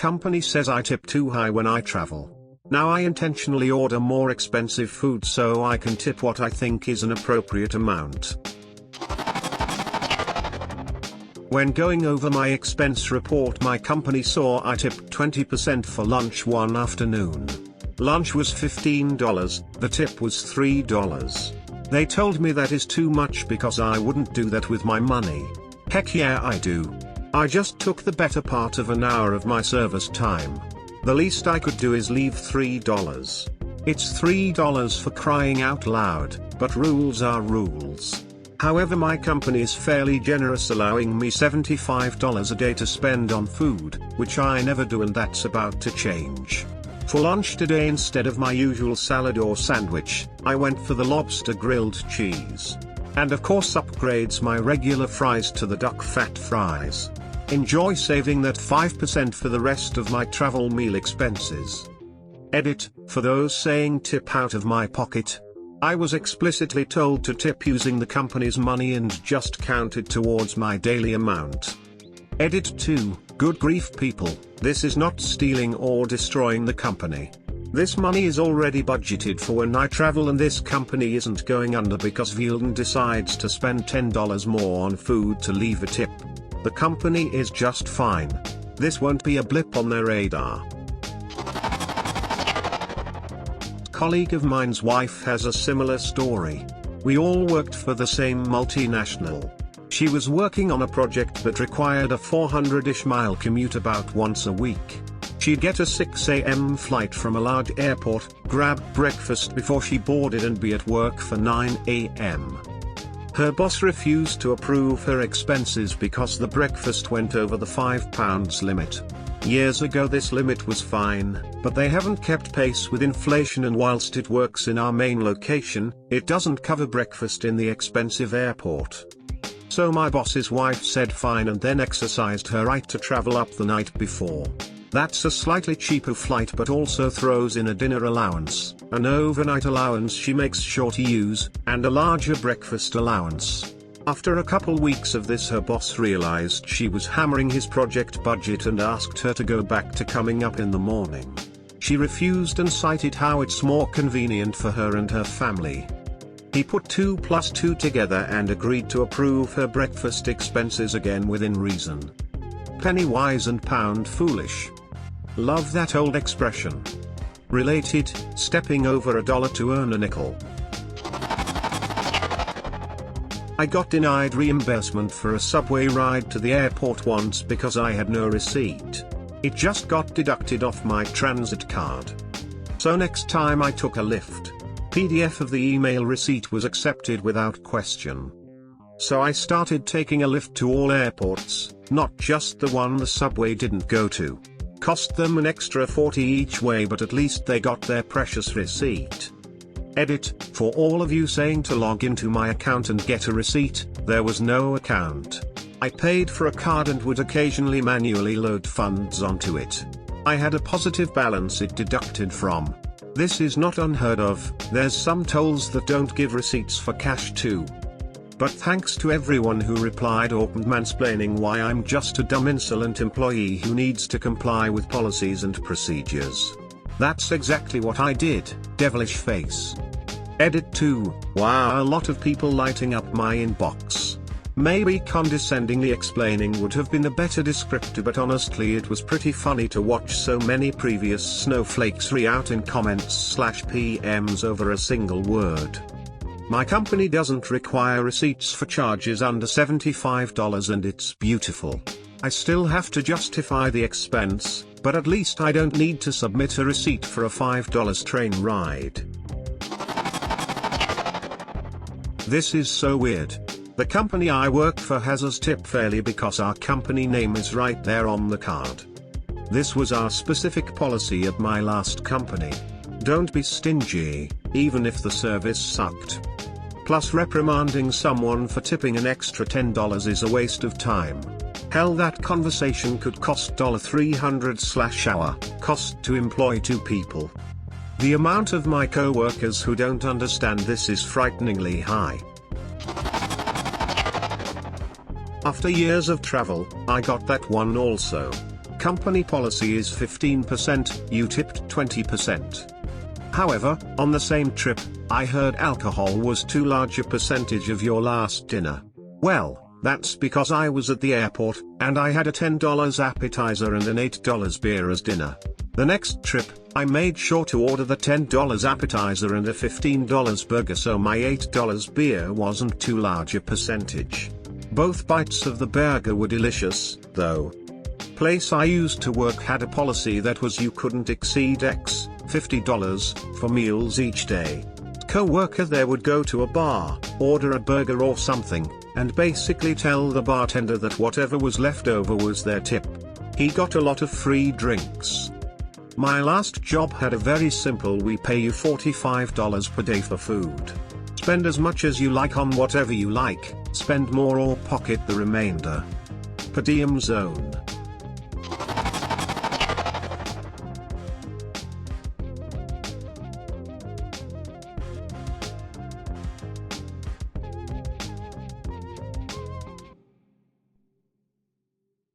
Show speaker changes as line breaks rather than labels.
company says I tip too high when I travel. Now I intentionally order more expensive food so I can tip what I think is an appropriate amount. When going over my expense report, my company saw I tipped 20% for lunch one afternoon. Lunch was $15, the tip was $3. They told me that is too much because I wouldn't do that with my money. Heck yeah, I do. I just took the better part of an hour of my service time. The least I could do is leave $3. It's $3 for crying out loud, but rules are rules. However, my company is fairly generous, allowing me $75 a day to spend on food, which I never do, and that's about to change. For lunch today, instead of my usual salad or sandwich, I went for the lobster grilled cheese. And of course upgrades my regular fries to the duck fat fries. Enjoy saving that 5% for the rest of my travel meal expenses. Edit, for those saying tip out of my pocket. I was explicitly told to tip using the company's money and just count it towards my daily amount. Edit 2, good grief people, this is not stealing or destroying the company. This money is already budgeted for when I travel, and this company isn't going under because Vielden decides to spend $10 more on food to leave a tip. The company is just fine. This won't be a blip on their radar. A colleague of mine's wife has a similar story. We all worked for the same multinational. She was working on a project that required a 400-ish mile commute about once a week. She'd get a 6 a.m. flight from a large airport, grab breakfast before she boarded, and be at work for 9 a.m. Her boss refused to approve her expenses because the breakfast went over the £5 limit. Years ago this limit was fine, but they haven't kept pace with inflation, and whilst it works in our main location, it doesn't cover breakfast in the expensive airport. So my boss's wife said fine, and then exercised her right to travel up the night before. That's a slightly cheaper flight, but also throws in a dinner allowance, an overnight allowance she makes sure to use, and a larger breakfast allowance. After a couple weeks of this, her boss realized she was hammering his project budget and asked her to go back to coming up in the morning. She refused and cited how it's more convenient for her and her family. He put 2 plus 2 together and agreed to approve her breakfast expenses again within reason. Penny wise and pound foolish. Love that old expression. Related, stepping over a dollar to earn a nickel. I got denied reimbursement for a subway ride to the airport once because I had no receipt. It just got deducted off my transit card. So next time I took a lift, PDF of the email receipt was accepted without question. So I started taking a lift to all airports, not just the one the subway didn't go to. Cost them an extra $40 each way, but at least they got their precious receipt. Edit, for all of you saying to log into my account and get a receipt, there was no account. I paid for a card and would occasionally manually load funds onto it. I had a positive balance it deducted from. This is not unheard of, there's some tolls that don't give receipts for cash too. But thanks to everyone who replied or mansplaining why I'm just a dumb insolent employee who needs to comply with policies and procedures. That's exactly what I did, devilish face. Edit 2, wow, a lot of people lighting up my inbox. Maybe condescendingly explaining would have been a better descriptor, but honestly it was pretty funny to watch so many previous snowflakes re-out in comments/PMs over a single word. My company doesn't require receipts for charges under $75, and it's beautiful. I still have to justify the expense, but at least I don't need to submit a receipt for a $5 train ride. This is so weird. The company I work for has us tip fairly because our company name is right there on the card. This was our specific policy at my last company. Don't be stingy, even if the service sucked. Plus, reprimanding someone for tipping an extra $10 is a waste of time. Hell, that conversation could cost $300/hour, cost to employ 2 people. The amount of my co-workers who don't understand this is frighteningly high. After years of travel, I got that one also. company policy is 15%, you tipped 20%. However, on the same trip, I heard alcohol was too large a percentage of your last dinner. Well, that's because I was at the airport, and I had a $10 appetizer and an $8 beer as dinner. The next trip, I made sure to order the $10 appetizer and a $15 burger so my $8 beer wasn't too large a percentage. Both bites of the burger were delicious, though. Place I used to work had a policy that was you couldn't exceed X, $50, for meals each day. Co-worker there would go to a bar, order a burger or something, and basically tell the bartender that whatever was left over was their tip. He got a lot of free drinks. My last job had a very simple we pay you $45 per day for food. Spend as much as you like on whatever you like, spend more or pocket the remainder. Per diem zone.